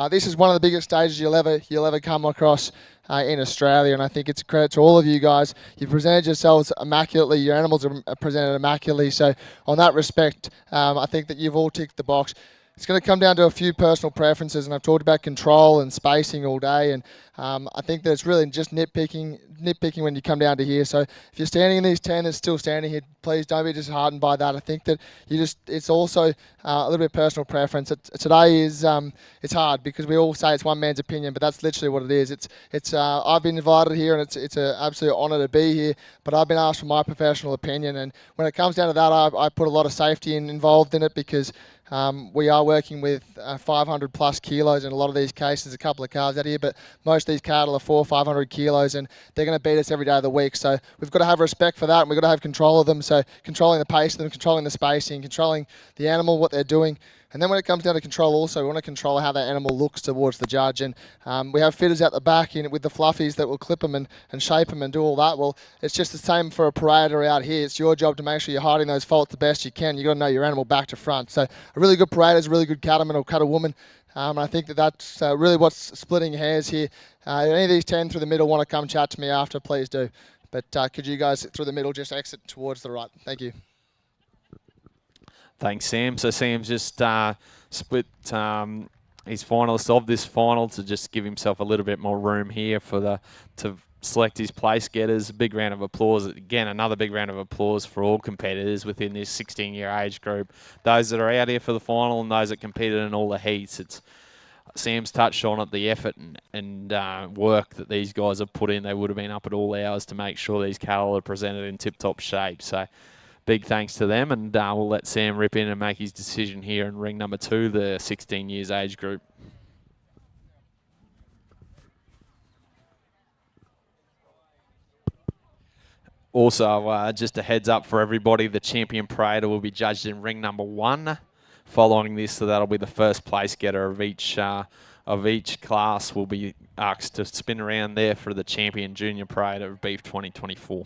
This is one of the biggest stages you'll ever come across in Australia, and I think it's a credit to all of you guys. You've presented yourselves immaculately. Your animals are presented immaculately. So on that respect, I think that you've all ticked the box. It's going to come down to a few personal preferences, and I've talked about control and spacing all day, and I think that it's really just nitpicking when you come down to here. So if you're standing in these 10 that's still standing here, please don't be disheartened by that. I think that it's also a little bit personal preference. Today is it's hard because we all say it's one man's opinion, but that's literally what it is. It's I've been invited here, and it's an absolute honour to be here, but I've been asked for my professional opinion, and when it comes down to that, I put a lot of safety involved in it because we are working with 500 plus kilos in a lot of these cases. A couple of calves out here, but most of these cattle are 400 or 500 kilos, and they're going to beat us every day of the week. So we've got to have respect for that, and we've got to have control of them. So controlling the pace of them, controlling the spacing, controlling the animal, what they're doing. And then when it comes down to control also, we want to control how that animal looks towards the judge. And we have fitters out the back with the fluffies that will clip them and shape them and do all that. Well, it's just the same for a parader out here. It's your job to make sure you're hiding those faults the best you can. You've got to know your animal back to front. So a really good parader is a really good cattleman or cattlewoman. And I think that's really what's splitting hairs here. If any of these 10 through the middle want to come chat to me after, please do. But could you guys through the middle just exit towards the right? Thank you. Thanks, Sam. So Sam's just split his finalist of this final to just give himself a little bit more room here to select his place getters. Big round of applause. Again, another big round of applause for all competitors within this 16-year age group. Those that are out here for the final and those that competed in all the heats. Sam's touched on it, the effort and work that these guys have put in. They would have been up at all hours to make sure these cattle are presented in tip-top shape. So big thanks to them, and we'll let Sam rip in and make his decision here in ring number 2, the 16 years age group. Also, just a heads up for everybody, the champion parader will be judged in ring number 1. Following this, so that'll be the first place getter of each class will be asked to spin around there for the champion junior parader of Beef 2024.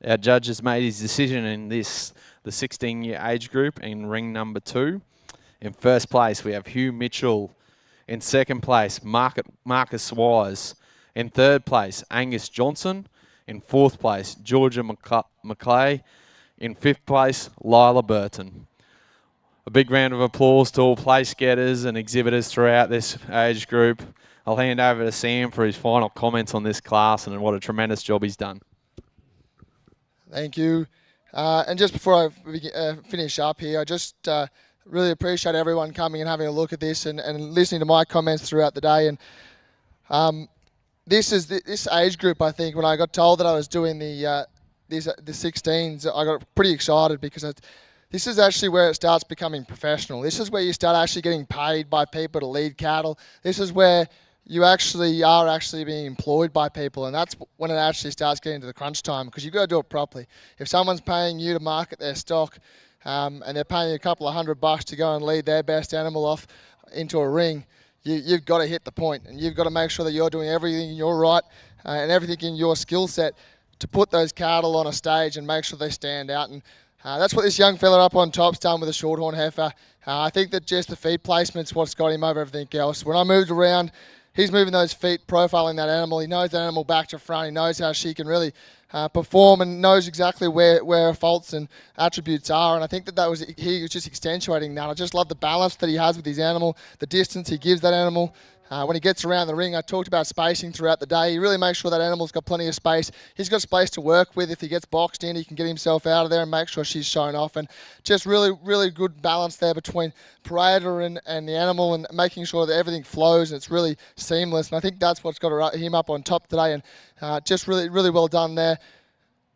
Our judge has made his decision in the 16-year age group in ring number 2. In first place, we have Hugh Mitchell. In second place, Marcus Wise. In third place, Angus Johnson. In fourth place, Georgia McClay. In fifth place, Lila Burton. A big round of applause to all place getters and exhibitors throughout this age group. I'll hand over to Sam for his final comments on this class and what a tremendous job he's done. Thank you. And just before I finish up here, I just really appreciate everyone coming and having a look at this and listening to my comments throughout the day. And this age group, I think, when I got told that I was doing the 16s, I got pretty excited because this is actually where it starts becoming professional. This is where you start actually getting paid by people to lead cattle. This is where you actually are being employed by people, and that's when it actually starts getting to the crunch time, because you've got to do it properly. If someone's paying you to market their stock and they're paying you a couple of $100 to go and lead their best animal off into a ring, you've got to hit the point, and you've got to make sure that you're doing everything in your right and everything in your skill set to put those cattle on a stage and make sure they stand out. And that's what this young fella up on top's done with a shorthorn heifer. I think that just the feet placement's what's got him over everything else. When I moved around, he's moving those feet, profiling that animal. He knows that animal back to front. He knows how she can really perform and knows exactly where her faults and attributes are. And I think he was just accentuating that. I just love the balance that he has with his animal, the distance he gives that animal. When he gets around the ring, I talked about spacing throughout the day. He really makes sure that animal's got plenty of space. He's got space to work with. If he gets boxed in, he can get himself out of there and make sure she's shown off. And just really, really good balance there between parader and the animal, and making sure that everything flows and it's really seamless. And I think that's what's got him up on top today. And just really, really well done there.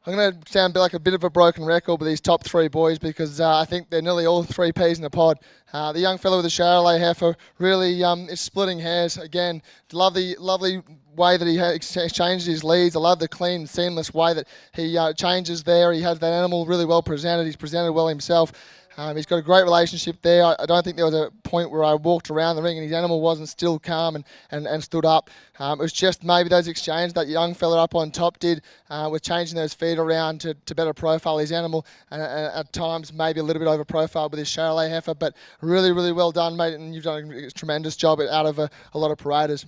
I'm going to sound like a bit of a broken record with these top 3 boys, because I think they're nearly all 3 peas in a pod. The young fellow with the Charolais heifer really is splitting hairs. Again, lovely way that he changed his leads. I love the clean, seamless way that he changes there. He has that animal really well presented. He's presented well himself. He's got a great relationship there. I don't think there was a point where I walked around the ring and his animal wasn't still calm and stood up. It was just maybe those exchanges that young fella up on top did with changing those feet around to better profile his animal, and at times maybe a little bit over profile with his Charolais heifer. But really, really well done, mate, and you've done a tremendous job out of a lot of paraders.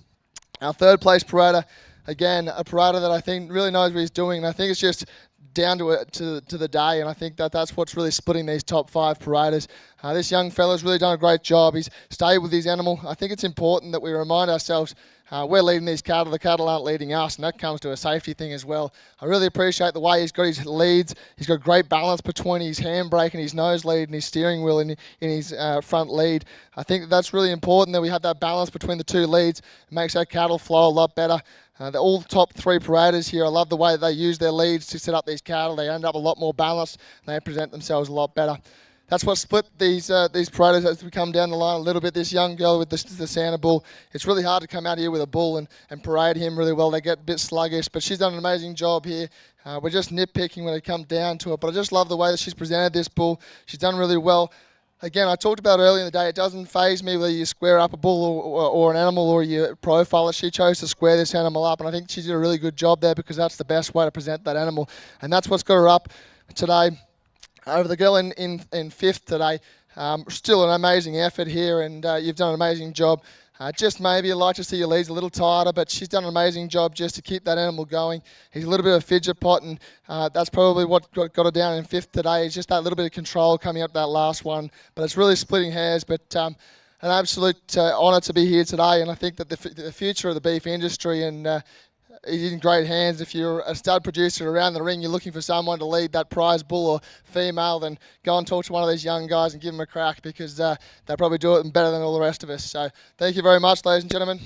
Our third place parader, again, a parader that I think really knows what he's doing, and I think it's just down to the day, and I think that's what's really splitting these top 5 paraders. This young fella's really done a great job. He's stayed with his animal. I think it's important that we remind ourselves we're leading these cattle. The cattle aren't leading us, and that comes to a safety thing as well. I really appreciate the way he's got his leads. He's got great balance between his handbrake and his nose lead and his steering wheel in his front lead. I think that's really important that we have that balance between the 2 leads. It makes our cattle flow a lot better. They're all top 3 paraders here. I love the way that they use their leads to set up these cattle. They end up a lot more balanced, and they present themselves a lot better. That's what split these paraders as we come down the line a little bit. This young girl with the Santa bull, it's really hard to come out here with a bull and parade him really well. They get a bit sluggish, but she's done an amazing job here. We're just nitpicking when it comes down to it, but I just love the way that she's presented this bull. She's done really well. Again, I talked about earlier in the day, it doesn't faze me whether you square up a bull or an animal or you profile it. She chose to square this animal up, and I think she did a really good job there, because that's the best way to present that animal. And that's what's got her up today. Over the girl in 5th today. Still an amazing effort here, and you've done an amazing job. Just maybe I'd like to see your leads a little tighter, but she's done an amazing job just to keep that animal going. He's a little bit of a fidget pot, and that's probably what got her down in 5th today. It's just that little bit of control coming up that last one, but it's really splitting hairs. But an absolute honour to be here today, and I think that the future of the beef industry and he's in great hands. If you're a stud producer around the ring, you're looking for someone to lead that prize bull or female, then go and talk to one of these young guys and give them a crack, because they'll probably do it better than all the rest of us. So thank you very much, ladies and gentlemen.